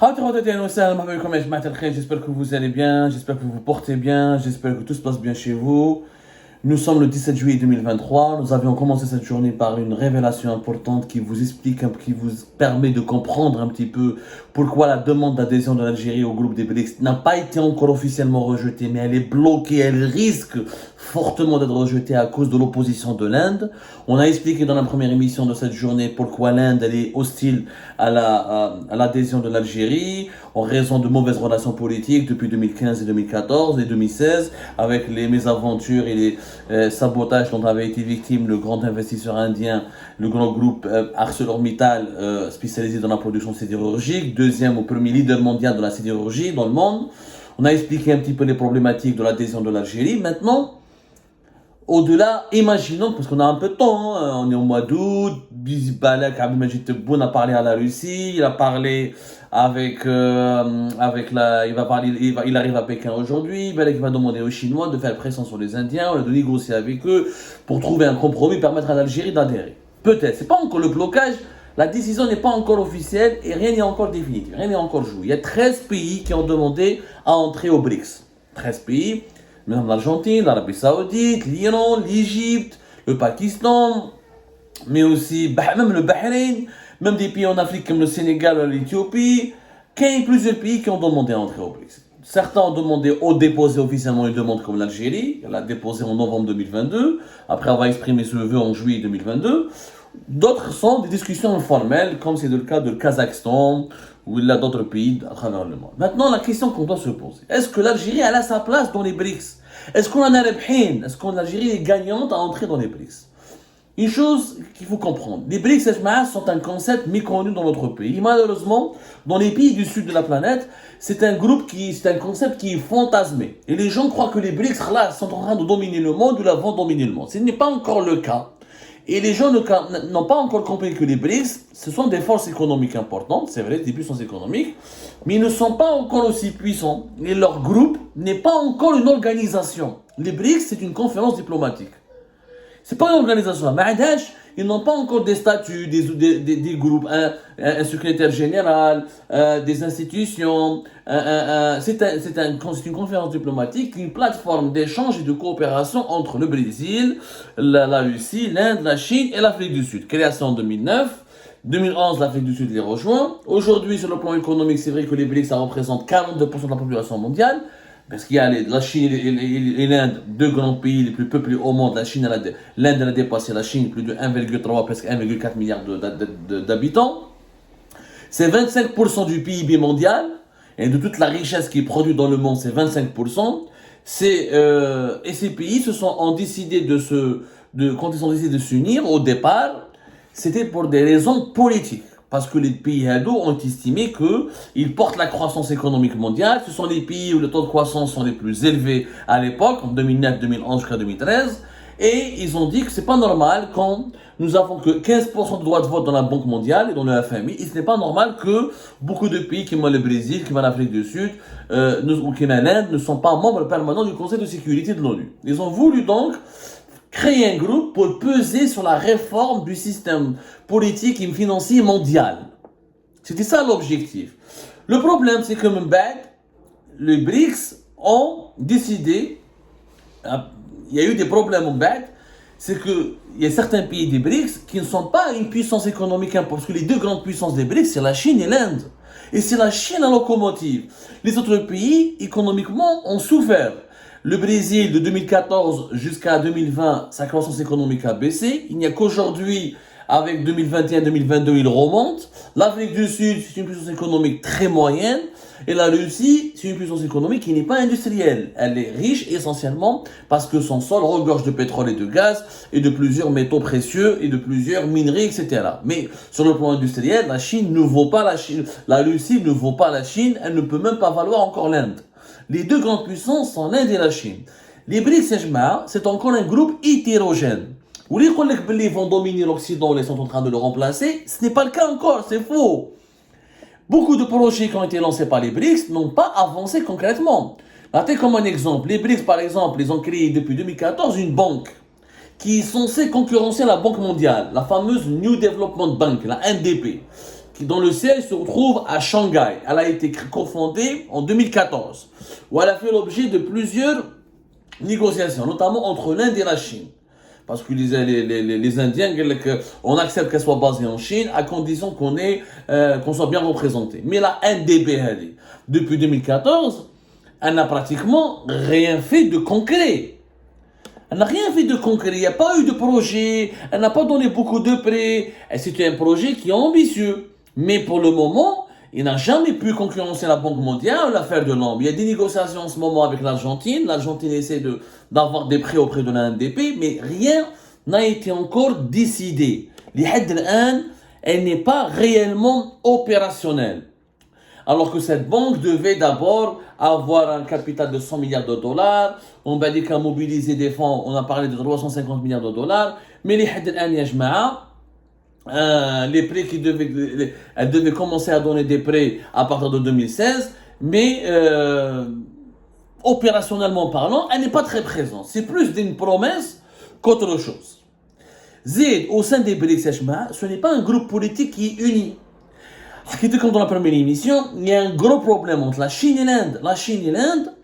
J'espère que vous allez bien, j'espère que vous vous portez bien, j'espère que tout se passe bien chez vous. Nous sommes le 17 juillet 2023. Nous avions commencé cette journée par une révélation importante qui vous explique, qui vous permet de comprendre un petit peu pourquoi la demande d'adhésion de l'Algérie au groupe des BRICS n'a pas été encore officiellement rejetée, mais elle est bloquée, elle risque fortement d'être rejetée à cause de l'opposition de l'Inde. On a expliqué dans la première émission de cette journée pourquoi l'Inde elle est hostile à l'adhésion de l'Algérie en raison de mauvaises relations politiques depuis 2015 et 2014 et 2016 avec les mésaventures et les sabotages dont avait été victime le grand investisseur indien, le grand groupe ArcelorMittal spécialisé dans la production sidérurgique, deuxième ou premier leader mondial de la sidérurgie dans le monde. On a expliqué un petit peu les problématiques de l'adhésion de l'Algérie. Maintenant, au-delà, imaginons, parce qu'on a un peu de temps, on est au mois d'août, Balak Abdelmajid Tebboune a parlé à la Russie, il a parlé avec il arrive à Pékin aujourd'hui, Balak va demander aux Chinois de faire pression sur les Indiens, de négocier avec eux pour trouver un compromis, permettre à l'Algérie d'adhérer. Peut-être, c'est pas encore le blocage, la décision n'est pas encore officielle et rien n'est encore définitif, rien n'est encore joué. Il y a 13 pays qui ont demandé à entrer au BRICS. 13 pays. Même l'Argentine, l'Arabie Saoudite, l'Iran, l'Égypte, le Pakistan, mais aussi même le Bahreïn, même des pays en Afrique comme le Sénégal ou l'Éthiopie. Il y a plusieurs pays qui ont demandé à entrer au BRICS. Certains ont déposé officiellement une demande comme l'Algérie, elle l'a déposée en novembre 2022, après avoir exprimé ce vœu en juillet 2022. D'autres sont des discussions informelles, comme c'est le cas de Kazakhstan ou d'autres pays à travers le monde. Maintenant, la question qu'on doit se poser, est-ce que l'Algérie elle a sa place dans les BRICS? Est-ce qu'on en a rebhin? Est-ce que l'Algérie est gagnante à entrer dans les BRICS? Une chose qu'il faut comprendre, les BRICS sont un concept méconnu dans notre pays. Malheureusement, dans les pays du sud de la planète, c'est un concept qui est fantasmé. Et les gens croient que les BRICS là, sont en train de dominer le monde ou là, vont dominer le monde. Ce n'est pas encore le cas. Et les gens n'ont pas encore compris que les BRICS, ce sont des forces économiques importantes, c'est vrai, des puissances économiques, mais ils ne sont pas encore aussi puissants. Et leur groupe n'est pas encore une organisation. Les BRICS, c'est une conférence diplomatique. C'est pas une organisation. Ma'adash, ils n'ont pas encore des statuts, des groupes, un secrétaire général, des institutions. C'est une conférence diplomatique, une plateforme d'échange et de coopération entre le Brésil, la Russie, l'Inde, la Chine et l'Afrique du Sud. Création en 2009. 2011, l'Afrique du Sud les rejoint. Aujourd'hui, sur le plan économique, c'est vrai que les BRICS, ça représente 42% de la population mondiale. Parce qu'il y a la Chine et l'Inde, deux grands pays les plus peuplés au monde. L'Inde a dépassé la Chine, plus de 1,3, presque 1,4 milliard d'habitants. C'est 25% du PIB mondial, et de toute la richesse qui est produite dans le monde, c'est 25%. Et ces pays ont décidé quand ils ont décidé de s'unir, au départ, c'était pour des raisons politiques. Parce que les pays ados ont estimé qu'ils portent la croissance économique mondiale. Ce sont les pays où le taux de croissance sont les plus élevés à l'époque, en 2009, 2011 jusqu'à 2013. Et ils ont dit que c'est pas normal quand nous avons que 15% de droits de vote dans la Banque mondiale et dans le FMI. Et ce n'est pas normal que beaucoup de pays, comme le Brésil, comme l'Afrique du Sud, ou comme l'Inde, ne sont pas membres permanents du Conseil de sécurité de l'ONU. Ils ont voulu donc créer un groupe pour peser sur la réforme du système politique et financier mondial. C'était ça l'objectif. Le problème, c'est que les BRICS ont décidé, il y a eu des problèmes en BAC, c'est qu'il y a certains pays des BRICS qui ne sont pas une puissance économique importante, parce que les deux grandes puissances des BRICS, c'est la Chine et l'Inde. Et c'est la Chine la locomotive. Les autres pays, économiquement, ont souffert. Le Brésil, de 2014 jusqu'à 2020, sa croissance économique a baissé. Il n'y a qu'aujourd'hui, avec 2021-2022, il remonte. L'Afrique du Sud, c'est une puissance économique très moyenne. Et la Russie, c'est une puissance économique qui n'est pas industrielle. Elle est riche essentiellement parce que son sol regorge de pétrole et de gaz et de plusieurs métaux précieux et de plusieurs minerais, etc. Mais sur le plan industriel, la Chine ne vaut pas la Chine. La Russie ne vaut pas la Chine. Elle ne peut même pas valoir encore l'Inde. Les deux grandes puissances sont l'Inde et la Chine. Les BRICS, c'est encore un groupe hétérogène. Où les collègues vont dominer l'Occident, ils sont en train de le remplacer, ce n'est pas le cas encore, c'est faux. Beaucoup de projets qui ont été lancés par les BRICS n'ont pas avancé concrètement. Ratez comme un exemple, les BRICS par exemple, ils ont créé depuis 2014 une banque qui est censée concurrencer la Banque mondiale, la fameuse New Development Bank, la NDP, dont le siège se retrouve à Shanghai. Elle a été cofondée en 2014, où elle a fait l'objet de plusieurs négociations, notamment entre l'Inde et la Chine. Parce que les Indiens, on accepte qu'elle soit basée en Chine à condition qu'on soit bien représenté. Mais la NDB, depuis 2014, elle n'a pratiquement rien fait de concret. Elle n'a rien fait de concret, il n'y a pas eu de projet, elle n'a pas donné beaucoup de prêts. C'était un projet qui est ambitieux. Mais pour le moment, il n'a jamais pu concurrencer la Banque mondiale, l'affaire de l'homme. Il y a des négociations en ce moment avec l'Argentine. L'Argentine essaie d'avoir des prêts auprès de la NDP, mais rien n'a été encore décidé. Elle n'est pas réellement opérationnelle. Alors que cette banque devait d'abord avoir un capital de 100 milliards de dollars, on va dire qu'à mobiliser des fonds, on a parlé de 350 milliards de dollars, mais les prêts elle devait commencer à donner des prêts à partir de 2016, mais opérationnellement parlant, elle n'est pas très présente. C'est plus d'une promesse qu'autre chose. Zed, au sein des BRICS, ce n'est pas un groupe politique qui est uni. Comme dans la première émission, il y a un gros problème entre la Chine et l'Inde. La Chine et l'Inde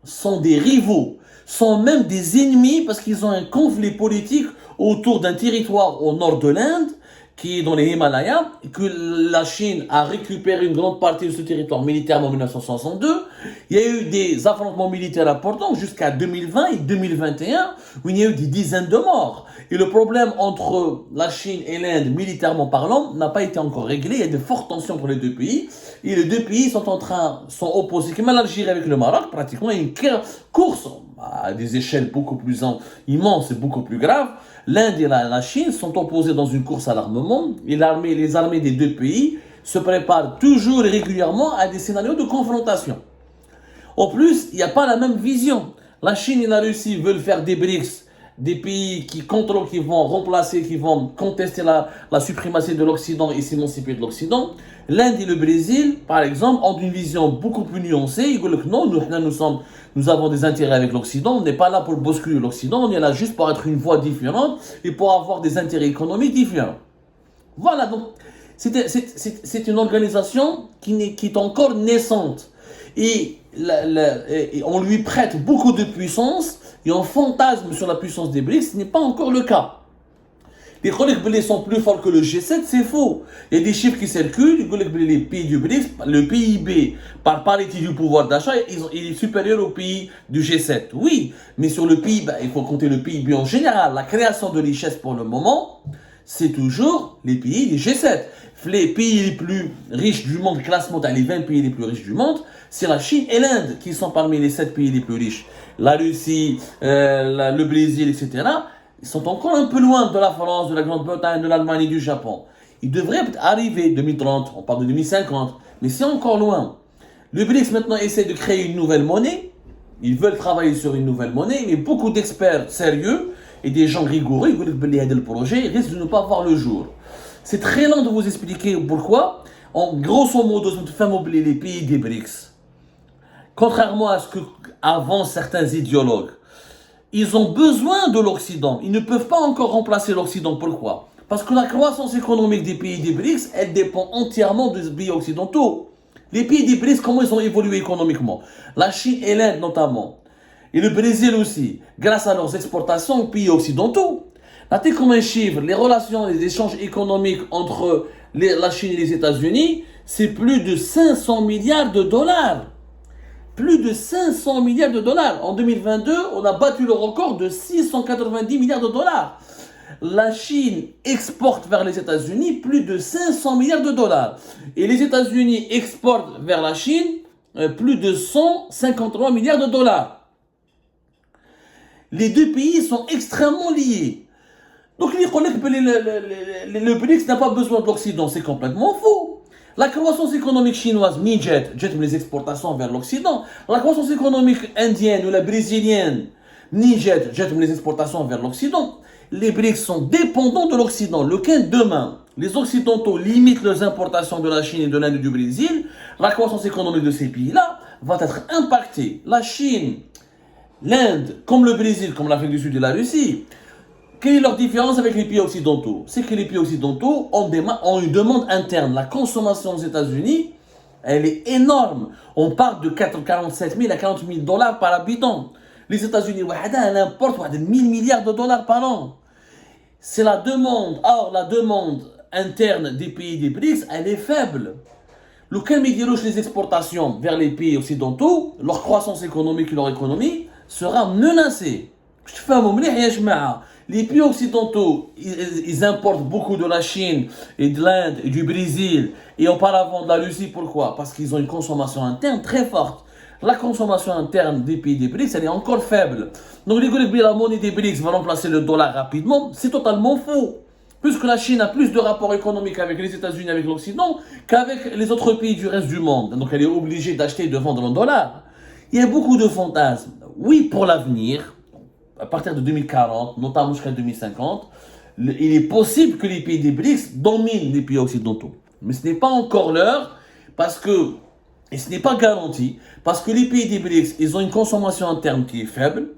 sont des rivaux, sont même des ennemis parce qu'ils ont un conflit politique autour d'un territoire au nord de l'Inde, qui est dans les Himalayas, et que la Chine a récupéré une grande partie de ce territoire militairement en 1962. Il y a eu des affrontements militaires importants jusqu'à 2020 et 2021, où il y a eu des dizaines de morts. Et le problème entre la Chine et l'Inde, militairement parlant, n'a pas été encore réglé. Il y a de fortes tensions entre les deux pays. Et les deux pays sont opposés, comme l'Algérie avec le Maroc, pratiquement une course à des échelles beaucoup plus immenses et beaucoup plus graves. L'Inde et la Chine sont opposés dans une course à l'armement. Et les armées des deux pays se préparent toujours et régulièrement à des scénarios de confrontation. En plus, il n'y a pas la même vision. La Chine et la Russie veulent faire des BRICS, des pays qui contrôlent, qui vont remplacer, qui vont contester la suprématie de l'Occident et s'émanciper de l'Occident. L'Inde et le Brésil, par exemple, ont une vision beaucoup plus nuancée. Ils disent que non, nous avons des intérêts avec l'Occident. On n'est pas là pour bousculer l'Occident. On est là juste pour être une voie différente et pour avoir des intérêts économiques différents. Voilà, donc c'est une organisation qui est encore naissante. Et on lui prête beaucoup de puissance et on fantasme sur la puissance des BRICS. Ce n'est pas encore le cas. Les collègues sont plus forts que le G7, c'est faux. Il y a des chiffres qui circulent. Les pays du BRICS, le PIB par parité du pouvoir d'achat, il est supérieur au pays du G7. Oui, mais sur le PIB, il faut compter le PIB en général. La création de richesse pour le moment, c'est toujours les pays du G7. Les pays les plus riches du monde, classement dans les 20 pays les plus riches du monde, c'est la Chine et l'Inde qui sont parmi les 7 pays les plus riches. La Russie, le Brésil, etc., ils sont encore un peu loin de la France, de la Grande-Bretagne, de l'Allemagne et du Japon. Ils devraient arriver 2030, on parle de 2050, mais c'est encore loin. Le BRICS maintenant essaie de créer une nouvelle monnaie. Ils veulent travailler sur une nouvelle monnaie, mais beaucoup d'experts sérieux et des gens rigoureux, ils veulent aider le projet, risquent de ne pas voir le jour. C'est très lent de vous expliquer pourquoi. En grosso modo, nous faisons oublier les pays des BRICS. Contrairement à ce que avancent certains idéologues, ils ont besoin de l'Occident. Ils ne peuvent pas encore remplacer l'Occident. Pourquoi? Parce que la croissance économique des pays des BRICS, elle dépend entièrement des pays occidentaux. Les pays des BRICS, comment ils ont évolué économiquement? La Chine et l'Inde notamment. Et le Brésil aussi, grâce à leurs exportations aux pays occidentaux. Notez comme un chiffre, les relations, les échanges économiques entre la Chine et les États-Unis, c'est plus de 500 milliards de dollars. Plus de 500 milliards de dollars. En 2022, on a battu le record de 690 milliards de dollars. La Chine exporte vers les États-Unis plus de 500 milliards de dollars. Et les États-Unis exportent vers la Chine plus de 153 milliards de dollars. Les deux pays sont extrêmement liés. Donc le BRICS n'a pas besoin de l'Occident, c'est complètement faux. La croissance économique chinoise, jet les exportations vers l'Occident. La croissance économique indienne ou la brésilienne, jet les exportations vers l'Occident. Les BRICS sont dépendants de l'Occident. Lequel demain, les Occidentaux limitent leurs importations de la Chine et de l'Inde et du Brésil, la croissance économique de ces pays-là va être impactée. La Chine, l'Inde, comme le Brésil, comme l'Afrique du Sud et la Russie, Quelle est leur différence avec les pays occidentaux? C'est que les pays occidentaux ont une demande interne. La consommation aux États-Unis, elle est énorme. On parle de 47 000 à 40 000 dollars par habitant. Les États-Unis, elle importe 1000 milliards de dollars par an. C'est la demande. Or, la demande interne des pays des BRICS, elle est faible. Lequel médialoge les exportations vers les pays occidentaux, leur croissance économique et leur économie sera menacée. Je te fais un moment, les pays occidentaux, ils importent beaucoup de la Chine et de l'Inde et du Brésil et auparavant de la Russie. Pourquoi? Parce qu'ils ont une consommation interne très forte. La consommation interne des pays des BRICS, elle est encore faible. Donc les gars, la monnaie des BRICS va remplacer le dollar rapidement. C'est totalement faux. Puisque la Chine a plus de rapports économiques avec les États-Unis, avec l'Occident, qu'avec les autres pays du reste du monde. Donc elle est obligée d'acheter et de vendre en dollars. Il y a beaucoup de fantasmes. Oui, pour l'avenir, à partir de 2040, notamment jusqu'à 2050, il est possible que les pays des BRICS dominent les pays occidentaux. Mais ce n'est pas encore l'heure, et ce n'est pas garanti, parce que les pays des BRICS, ils ont une consommation interne qui est faible.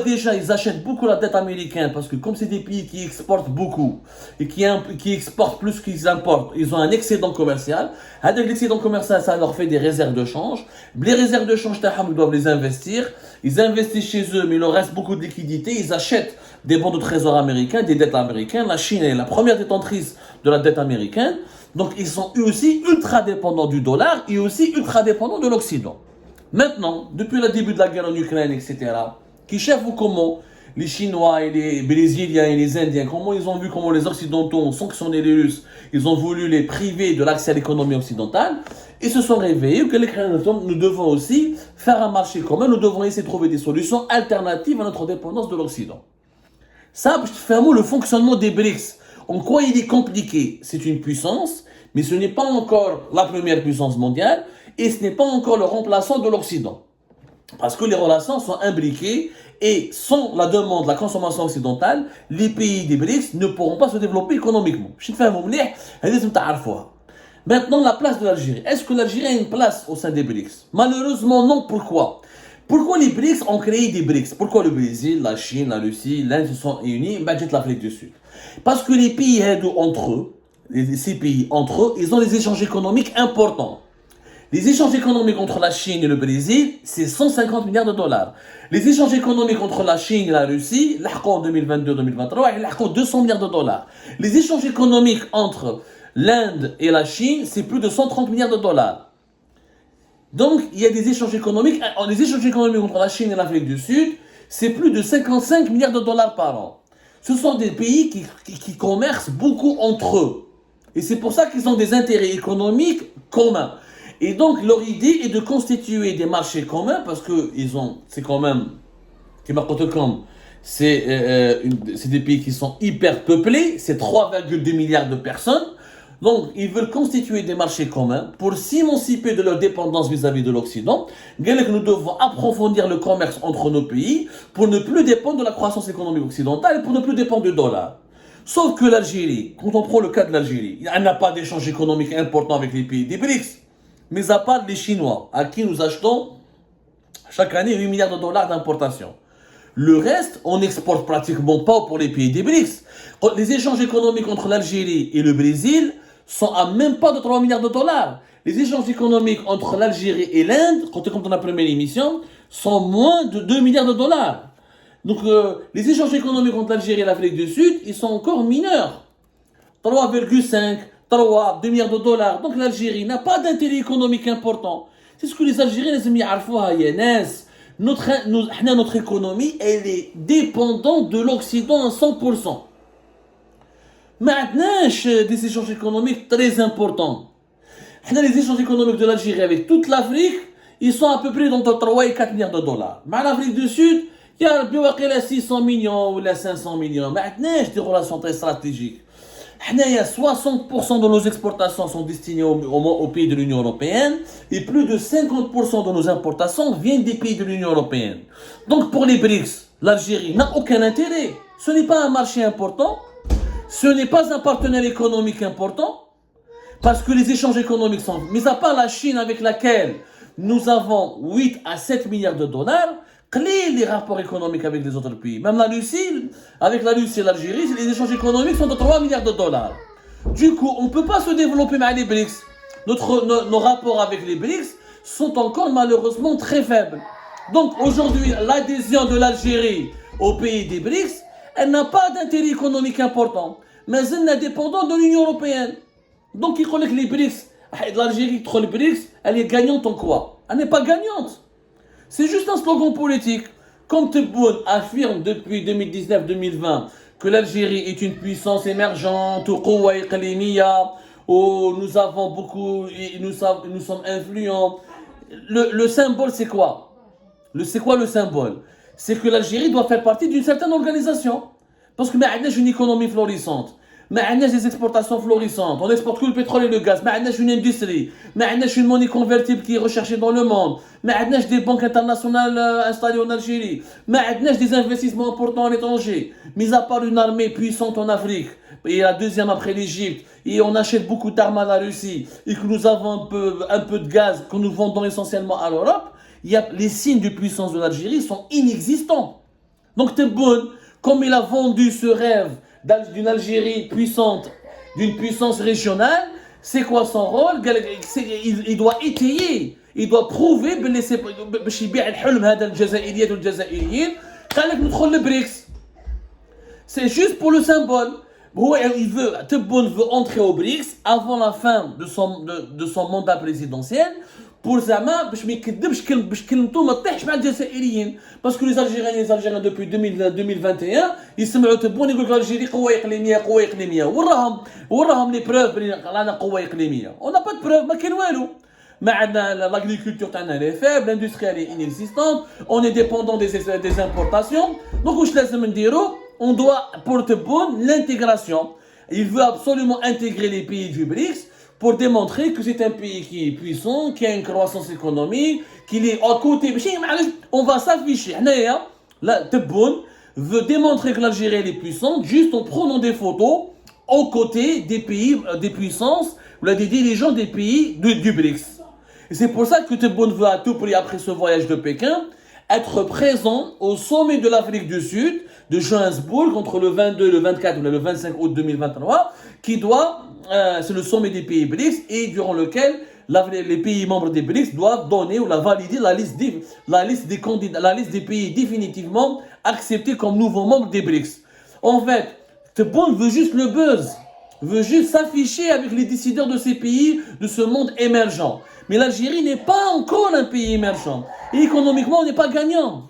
Déjà, ils achètent beaucoup la dette américaine, parce que comme c'est des pays qui exportent beaucoup, et qui exportent plus qu'ils importent, ils ont un excédent commercial. Avec l'excédent commercial, ça leur fait des réserves de change. Les réserves de change, ils doivent les investir. Ils investissent chez eux, mais il leur reste beaucoup de liquidités. Ils achètent des bons de trésor américains, des dettes américaines. La Chine est la première détentrice de la dette américaine. Donc, ils sont eux aussi ultra dépendants du dollar et aussi ultra dépendants de l'Occident. Maintenant, depuis le début de la guerre en Ukraine, etc., qui chef ou comment les Chinois et les Brésiliens et les Indiens, comment ils ont vu comment les Occidentaux ont sanctionné les Russes, ils ont voulu les priver de l'accès à l'économie occidentale, ils se sont réveillés que les créateurs, nous devons aussi faire un marché commun, nous devons essayer de trouver des solutions alternatives à notre dépendance de l'Occident. Ça, je fais un mot, le fonctionnement des BRICS. En quoi il est compliqué? C'est une puissance, mais ce n'est pas encore la première puissance mondiale et ce n'est pas encore le remplaçant de l'Occident. Parce que les relations sont imbriquées et sans la demande de la consommation occidentale, les pays des BRICS ne pourront pas se développer économiquement. Je te fais un mot, maintenant, la place de l'Algérie. Est-ce que l'Algérie a une place au sein des BRICS? Malheureusement, non. Pourquoi? Pourquoi les BRICS ont créé des BRICS? Pourquoi le Brésil, la Chine, la Russie, l'Inde se sont unis, l'Afrique du Sud? Parce que les pays entre eux, ces pays entre eux, ils ont des échanges économiques importants. Les échanges économiques entre la Chine et le Brésil, c'est 150 milliards de dollars. Les échanges économiques entre la Chine et la Russie, en 2022-2023, ils 200 milliards de dollars. Les échanges économiques entre l'Inde et la Chine, c'est plus de 130 milliards de dollars. Donc, il y a des échanges économiques. Les échanges économiques entre la Chine et l'Afrique du Sud, c'est plus de 55 milliards de dollars par an. Ce sont des pays qui commercent beaucoup entre eux. Et c'est pour ça qu'ils ont des intérêts économiques communs. Et donc, leur idée est de constituer des marchés communs parce que c'est quand même, c'est des pays qui sont hyper peuplés, c'est 3,2 milliards de personnes. Donc, ils veulent constituer des marchés communs pour s'émanciper de leur dépendance vis-à-vis de l'Occident. Nous devons approfondir le commerce entre nos pays pour ne plus dépendre de la croissance économique occidentale et pour ne plus dépendre du dollar. Sauf que l'Algérie, quand on prend le cas de l'Algérie, elle n'a pas d'échange économique important avec les pays des BRICS. Mais à part les Chinois, à qui nous achetons chaque année 8 milliards de dollars d'importation. Le reste, on n'exporte pratiquement pas pour les pays des BRICS. Les échanges économiques entre l'Algérie et le Brésil sont à même pas de 3 milliards de dollars. Les échanges économiques entre l'Algérie et l'Inde, quand on a la première émission, sont moins de 2 milliards de dollars. Donc les échanges économiques entre l'Algérie et l'Afrique du Sud, ils sont encore mineurs. 3,5 2 milliards de dollars. Donc l'Algérie n'a pas d'intérêt économique important. C'est ce que les Algériens les aiment. Notre économie, elle est dépendante de l'Occident à 100%. Maintenant, des échanges économiques très importants. Les échanges économiques de l'Algérie avec toute l'Afrique, ils sont à peu près entre 3 et 4 milliards de dollars. Mais l'Afrique du Sud, il y a 600 millions ou 500 millions. Maintenant, des relations très stratégiques. 60% de nos exportations sont destinées aux pays de l'Union européenne et plus de 50% de nos importations viennent des pays de l'Union européenne. Donc pour les BRICS, l'Algérie n'a aucun intérêt. Ce n'est pas un marché important, ce n'est pas un partenaire économique important, parce que les échanges économiques sont... Mais à part la Chine avec laquelle nous avons 8 à 7 milliards de dollars, Quels les rapports économiques avec les autres pays. Même la Russie, avec la Russie et l'Algérie, les échanges économiques sont de 3 milliards de dollars. Du coup, on ne peut pas se développer avec les BRICS. Nos rapports avec les BRICS sont encore malheureusement très faibles. Donc aujourd'hui, l'adhésion de l'Algérie au pays des BRICS, elle n'a pas d'intérêt économique important. Mais elle est dépendante de l'Union européenne. Donc il connaît que les BRICS, l'Algérie contre les BRICS, elle est gagnante en quoi? Elle n'est pas gagnante. C'est juste un slogan politique. Comme Tebboune affirme depuis 2019-2020 que l'Algérie est une puissance émergente, où nous avons beaucoup, nous sommes influents. Le symbole, c'est quoi? C'est quoi le symbole? C'est que l'Algérie doit faire partie d'une certaine organisation. Parce que nous avons une économie florissante. Nous avons des exportations florissantes. On exporte que le pétrole et le gaz. Nous avons une industrie. Nous avons une monnaie convertible qui est recherchée dans le monde. Nous avons des banques internationales installées en Algérie. Nous avons des investissements importants à l'étranger. Mis à part une armée puissante en Afrique, et la deuxième après l'Égypte, et on achète beaucoup d'armes à la Russie, et que nous avons un peu de gaz que nous vendons essentiellement à l'Europe, les signes de puissance de l'Algérie sont inexistants. Donc Tebboune, comme il a vendu ce rêve d'une Algérie puissante, d'une puissance régionale, c'est quoi son rôle? Il doit étayer, il doit prouver باش يبيع الحلم هذا الجزائريات والجزائريين قال لك ندخل للبريكس. C'est juste pour le symbole. Tebboune veut entrer au BRICS avant la fin de son mandat présidentiel pour زعما باش ما يكذبش باش كلمته ما تطيحش مع الجزائريين. Parce que les Algériens depuis 2021 يسمعوا تبون يقول لك الجزائر قوه اقليميه وراهم لي بروف رانا قوه اقليميه. On n'a pas de preuve, ما كاين والو. L'agriculture est faible, l'industrie est inexistante, on est dépendant des importations. Donc on doit pour Tebboune l'intégration. Il veut absolument intégrer les pays du BRICS pour démontrer que c'est un pays qui est puissant, qui a une croissance économique, qu'il est à côté. On va s'afficher. Tebboune veut démontrer que l'Algérie est puissante juste en prenant des photos aux côtés des pays, des puissances, ou des dirigeants des pays du BRICS. Et c'est pour ça que Tebboune veut à tout prix, après ce voyage de Pékin, être présent au sommet de l'Afrique du Sud, de Johannesburg, entre le 22, le 24 ou le 25 août 2023, c'est le sommet des pays BRICS, et durant lequel les pays membres des BRICS doivent donner ou valider la liste des candidats, la liste des pays définitivement acceptés comme nouveaux membres des BRICS. En fait, Tebboune veut juste le buzz, veut juste s'afficher avec les décideurs de ces pays, de ce monde émergent. Mais l'Algérie n'est pas encore un pays émergent. Et économiquement, on n'est pas gagnant.